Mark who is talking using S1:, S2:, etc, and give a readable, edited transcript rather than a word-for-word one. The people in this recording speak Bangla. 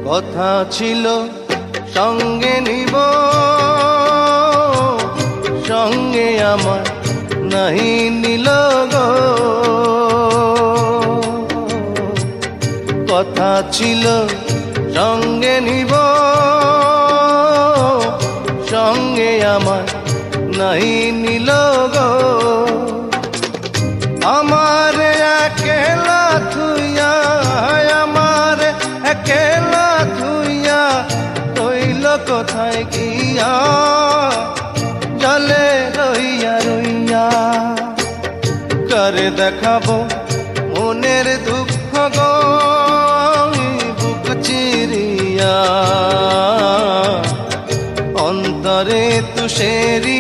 S1: কথা ছিল সঙ্গে নিব, সঙ্গে আমার নাহি নিল গো। কথা ছিল সঙ্গে নিব, সঙ্গে আমার নাহি নিল গো। আমার একেলা থুইয়া, আমার একেলা থুইয়া রইল কোথায় গিয়া, জলে রইয়া রইয়া। করে দেখাবো মনের দুঃখ গো বুক চিরিয়া, অন্তরে তুষেরি